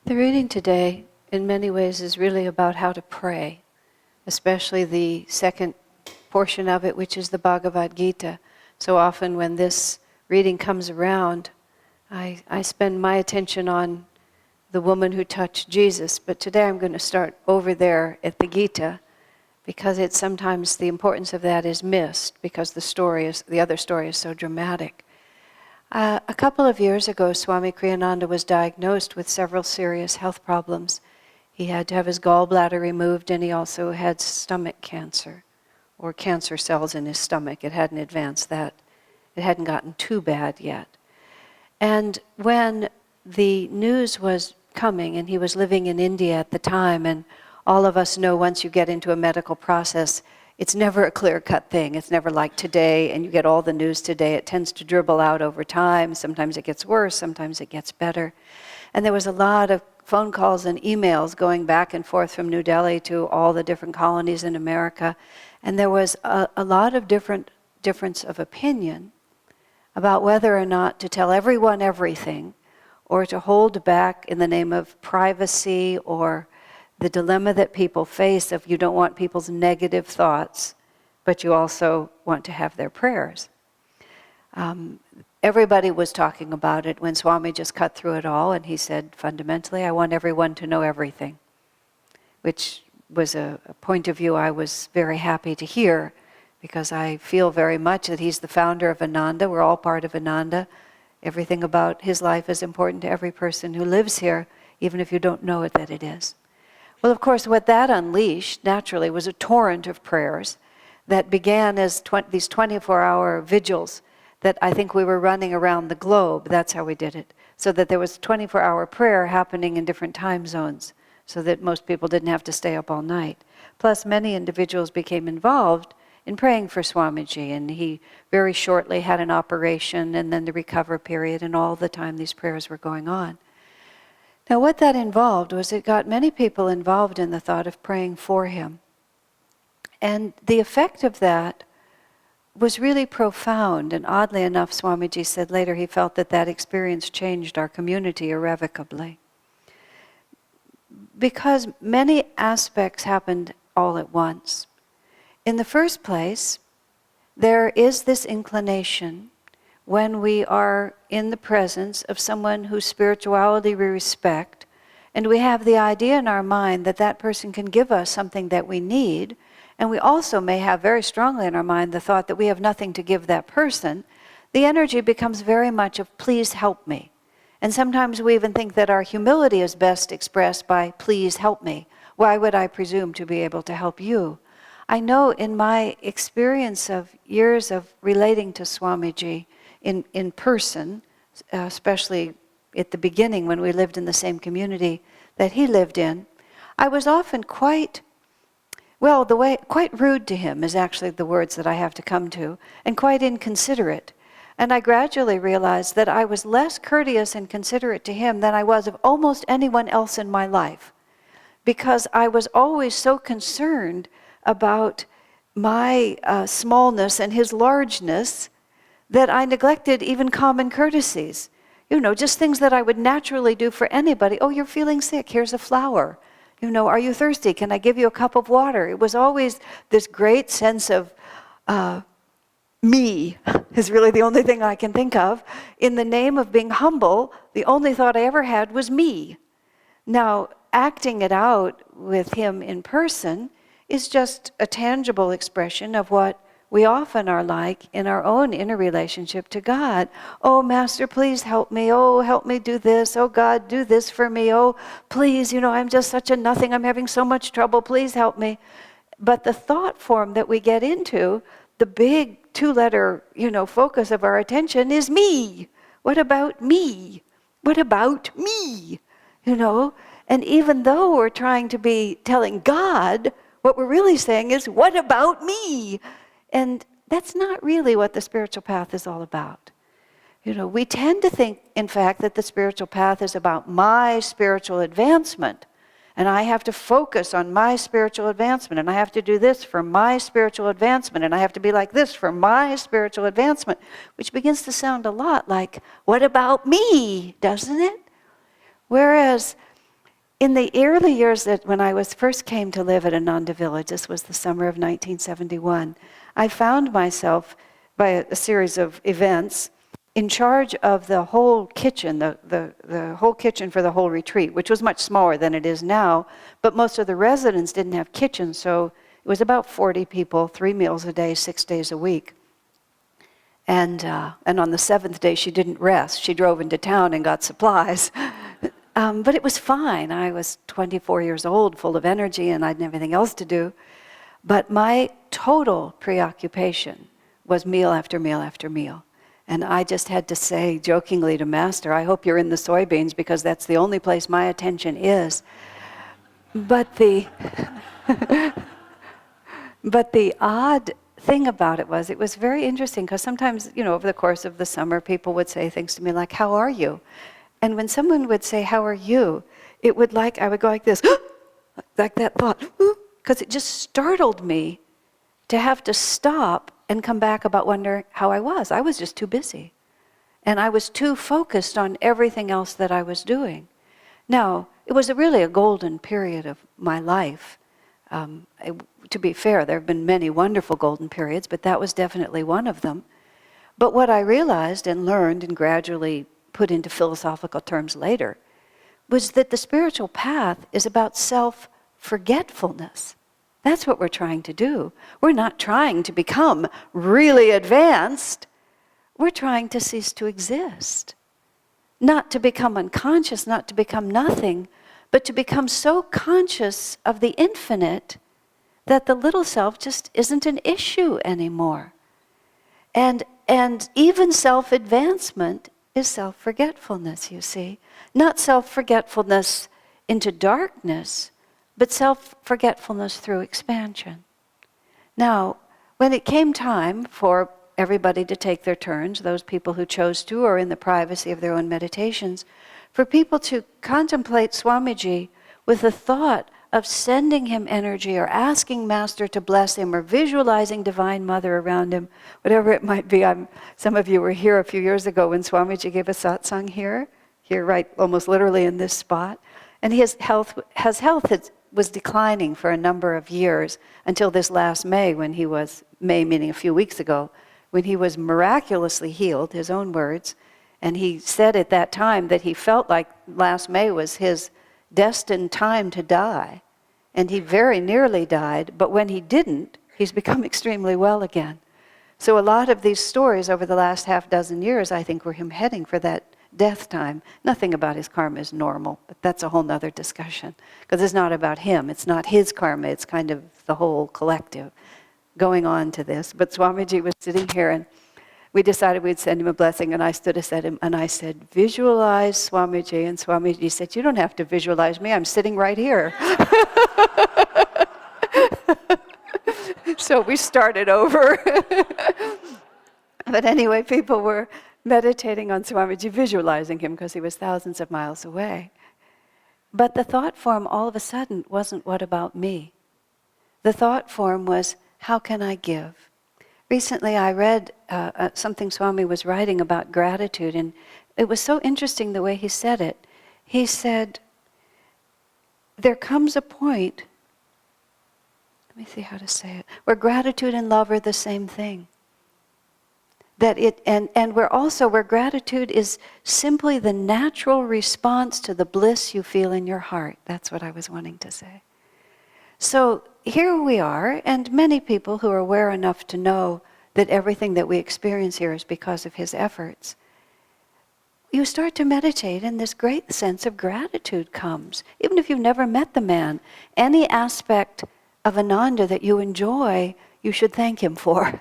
The reading today, in many ways, is really about how to pray, especially the second portion of it, which is the Bhagavad Gita. So often when this reading comes around, I spend my attention on the woman who touched Jesus, but today I'm going to start over there at the Gita, because it's sometimes the importance of that is missed, because the other story is so dramatic. A couple of years ago, Swami Kriyananda was diagnosed with several serious health problems. He had to have his gallbladder removed, and he also had stomach cancer, or cancer cells in his stomach. It hadn't advanced that. It hadn't gotten too bad yet. And when the news was coming, and he was living in India at the time, and all of us know once you get into a medical process, it's never a clear-cut thing. It's never like today, and you get all the news today. It tends to dribble out over time. Sometimes it gets worse, sometimes it gets better. And there was a lot of phone calls and emails going back and forth from New Delhi to all the different colonies in America. And there was a lot of difference of opinion about whether or not to tell everyone everything, or to hold back in the name of privacy, or the dilemma that people face of you don't want people's negative thoughts, but you also want to have their prayers. Everybody was talking about it when Swami just cut through it all, and he said, fundamentally, I want everyone to know everything, which was a point of view I was very happy to hear, because I feel very much that he's the founder of Ananda. We're all part of Ananda. Everything about his life is important to every person who lives here, even if you don't know it that it is. Well, of course, what that unleashed, naturally, was a torrent of prayers that began as these 24-hour vigils that I think we were running around the globe. That's how we did it. So that there was 24-hour prayer happening in different time zones, so that most people didn't have to stay up all night. Plus, many individuals became involved in praying for Swamiji, and he very shortly had an operation, and then the recover period, and all the time these prayers were going on. Now, what that involved was it got many people involved in the thought of praying for him. And the effect of that was really profound. And oddly enough, Swamiji said later he felt that that experience changed our community irrevocably. Because many aspects happened all at once. In the first place, there is this inclination when we are in the presence of someone whose spirituality we respect, and we have the idea in our mind that that person can give us something that we need, and we also may have very strongly in our mind the thought that we have nothing to give that person, the energy becomes very much of, please help me. And sometimes we even think that our humility is best expressed by, please help me. Why would I presume to be able to help you? I know in my experience of years of relating to Swamiji, in person, especially at the beginning when we lived in the same community that he lived in, I was often quite rude to him is actually the words that I have to come to, and quite inconsiderate. And I gradually realized that I was less courteous and considerate to him than I was of almost anyone else in my life, because I was always so concerned about my smallness and his largeness that I neglected even common courtesies. Just things that I would naturally do for anybody. Oh, you're feeling sick, here's a flower. Are you thirsty? Can I give you a cup of water? It was always this great sense of me is really the only thing I can think of. In the name of being humble, the only thought I ever had was me. Now, acting it out with him in person is just a tangible expression of what we often are like in our own inner relationship to God. Oh, Master, please help me. Oh, help me do this. Oh, God, do this for me. Oh, please, I'm just such a nothing. I'm having so much trouble. Please help me. But the thought form that we get into, the big two-letter, focus of our attention is me. What about me? What about me? And even though we're trying to be telling God, what we're really saying is, what about me? And that's not really what the spiritual path is all about. We tend to think, in fact, that the spiritual path is about my spiritual advancement. And I have to focus on my spiritual advancement. And I have to do this for my spiritual advancement. And I have to be like this for my spiritual advancement. Which begins to sound a lot like, what about me? Doesn't it? Whereas In the early years that when I first came to live at Ananda Village, this was the summer of 1971, I found myself, by a series of events, in charge of the whole kitchen, the whole kitchen for the whole retreat, which was much smaller than it is now, but most of the residents didn't have kitchens, so it was about 40 people, 3 meals a day, 6 days a week. And on the 7th day, she didn't rest. She drove into town and got supplies. But it was fine. I was 24 years old, full of energy, and I had everything else to do. But my total preoccupation was meal after meal after meal. And I just had to say jokingly to Master, I hope you're in the soybeans because that's the only place my attention is. But the odd thing about it was very interesting because sometimes, over the course of the summer, people would say things to me like, how are you? And when someone would say, how are you? I would go like this, like that thought, because it just startled me to have to stop and come back about wondering how I was. I was just too busy. And I was too focused on everything else that I was doing. Now, it was really a golden period of my life. To be fair, there have been many wonderful golden periods, but that was definitely one of them. But what I realized and learned and gradually put into philosophical terms later was that the spiritual path is about self-forgetfulness. That's what we're trying to do. We're not trying to become really advanced. We're trying to cease to exist. Not to become unconscious, not to become nothing, but to become so conscious of the infinite that the little self just isn't an issue anymore. And even self-advancement is self-forgetfulness, you see. Not self-forgetfulness into darkness, but self-forgetfulness through expansion. Now, when it came time for everybody to take their turns, those people who chose to or in the privacy of their own meditations, for people to contemplate Swamiji with the thought of sending him energy or asking Master to bless him or visualizing Divine Mother around him, whatever it might be. Some of you were here a few years ago when Swamiji gave a satsang here right almost literally in this spot. And his health was declining for a number of years until this last May May meaning a few weeks ago, when he was miraculously healed, his own words. And he said at that time that he felt like last May was his destined time to die. And he very nearly died, but when he didn't, he's become extremely well again. So a lot of these stories over the last half dozen years, I think, were him heading for that death time. Nothing about his karma is normal, but that's a whole nother discussion. Because it's not about him, it's not his karma, it's kind of the whole collective going on to this. But Swamiji was sitting here and we decided we'd send him a blessing, and I stood beside him and I said, visualize Swamiji. And Swamiji said, you don't have to visualize me, I'm sitting right here. So we started over. But anyway, people were meditating on Swamiji, visualizing him because he was thousands of miles away. But the thought form all of a sudden wasn't what about me. The thought form was, how can I give? Recently I read something Swami was writing about gratitude, and it was so interesting the way he said it. He said, there comes a point, let me see how to say it, where gratitude and love are the same thing. And where gratitude is simply the natural response to the bliss you feel in your heart. That's what I was wanting to say. So here we are, and many people who are aware enough to know that everything that we experience here is because of his efforts. You start to meditate and this great sense of gratitude comes. Even if you've never met the man, any aspect of Ananda that you enjoy, you should thank him for.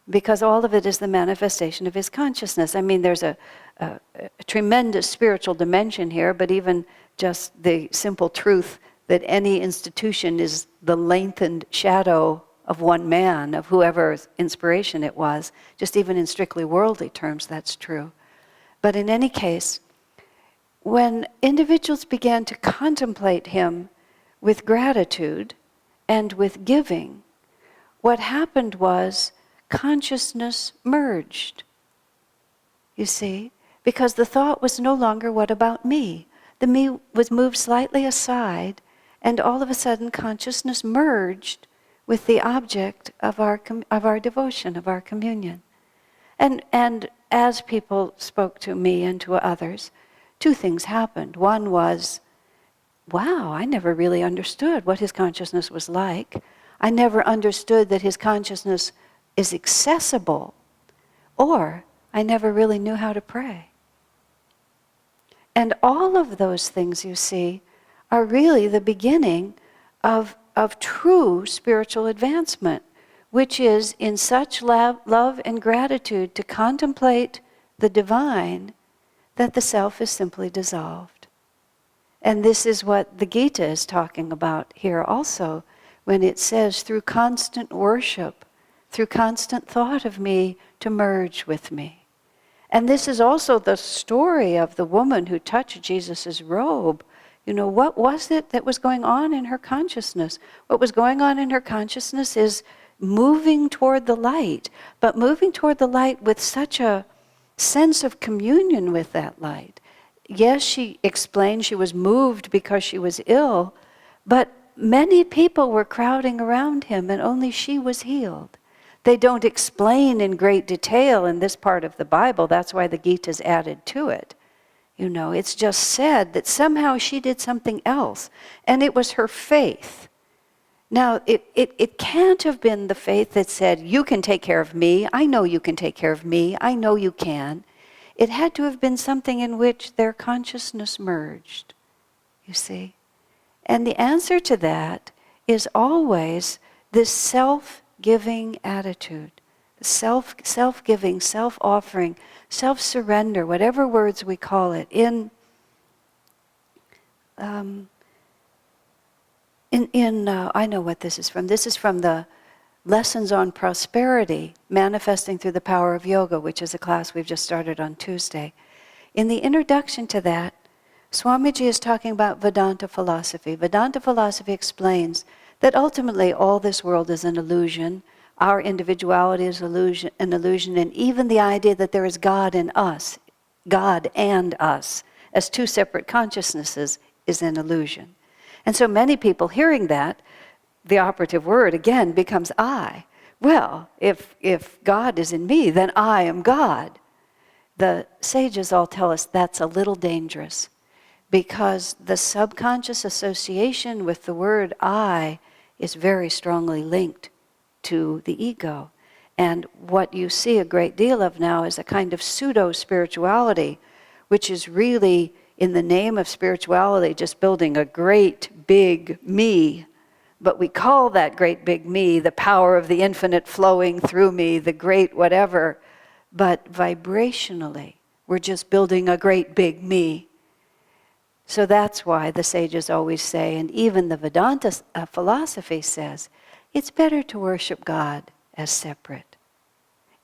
Because all of it is the manifestation of his consciousness. I mean, there's a tremendous spiritual dimension here, but even just the simple truth that any institution is the lengthened shadow of one man, of whoever's inspiration it was. Just even in strictly worldly terms, that's true. But in any case, when individuals began to contemplate him with gratitude and with giving, what happened was consciousness merged. You see? Because the thought was no longer, what about me? the me was moved slightly aside, and all of a sudden consciousness merged with the object of our devotion, of our communion. And as people spoke to me and to others, two things happened. One was, wow, I never really understood what his consciousness was like. I never understood that his consciousness is accessible, or I never really knew how to pray. And all of those things, you see, are really the beginning of true spiritual advancement, which is in such love and gratitude to contemplate the divine that the self is simply dissolved. And this is what the Gita is talking about here also, when it says, through constant worship, through constant thought of me, to merge with me. And this is also the story of the woman who touched Jesus' robe. You know, what was it that was going on in her consciousness? What was going on in her consciousness is moving toward the light, but moving toward the light with such a sense of communion with that light. Yes, she explained she was moved because she was ill, but many people were crowding around him and only she was healed. They don't explain in great detail in this part of the Bible. That's why the Gita is added to it. You know, it's just said that somehow she did something else, and it was her faith. Now, it can't have been the faith that said, you can take care of me, I know you can take care of me, I know you can. It had to have been something in which their consciousness merged, you see. And the answer to that is always this self-giving attitude, self-giving, self-offering, self-surrender, whatever words we call it. I know what this is from. This is from the Lessons on Prosperity, Manifesting Through the Power of Yoga, which is a class we've just started on Tuesday. In the introduction to that, Swamiji is talking about Vedanta philosophy. Vedanta philosophy explains that ultimately all this world is an illusion. Our individuality is an illusion, and even the idea that there is God in us, God and us, as two separate consciousnesses, is an illusion. And so many people hearing that, the operative word again becomes I. Well, if God is in me, then I am God. The sages all tell us that's a little dangerous, because the subconscious association with the word I is very strongly linked to the ego. And what you see a great deal of now is a kind of pseudo-spirituality, which is really, in the name of spirituality, just building a great big me. But we call that great big me the power of the infinite flowing through me, the great whatever. But vibrationally, we're just building a great big me. So that's why the sages always say, and even the Vedanta philosophy says, it's better to worship God as separate.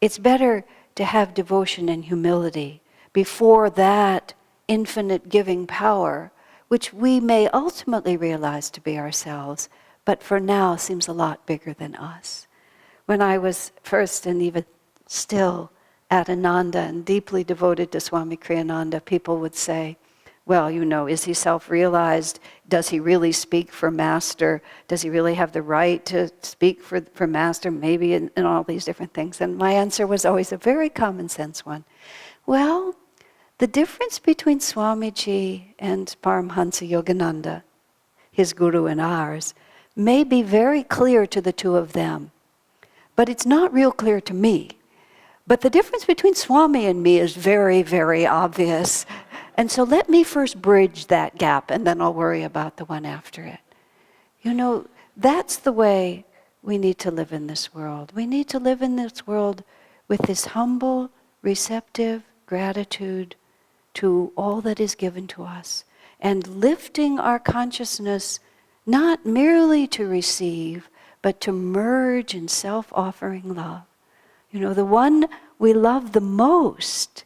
It's better to have devotion and humility before that infinite giving power, which we may ultimately realize to be ourselves, but for now seems a lot bigger than us. When I was first and even still at Ananda and deeply devoted to Swami Kriyananda, people would say, well, you know, is he self-realized? Does he really speak for Master? Does he really have the right to speak for Master? Maybe in all these different things. And my answer was always a very common sense one. Well, the difference between Swamiji and Paramhansa Yogananda, his guru and ours, may be very clear to the two of them, but it's not real clear to me. But the difference between Swami and me is very, very obvious. And so let me first bridge that gap, and then I'll worry about the one after it. You know, that's the way we need to live in this world. We need to live in this world with this humble, receptive gratitude to all that is given to us, and lifting our consciousness not merely to receive, but to merge in self-offering love. You know, the one we love the most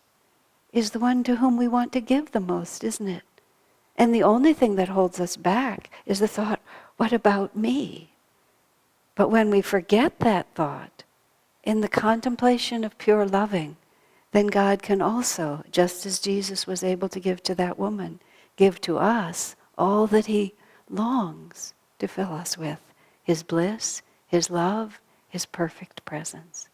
is the one to whom we want to give the most, isn't it? And the only thing that holds us back is the thought, what about me? But when we forget that thought, in the contemplation of pure loving, then God can also, just as Jesus was able to give to that woman, give to us all that he longs to fill us with, his bliss, his love, his perfect presence.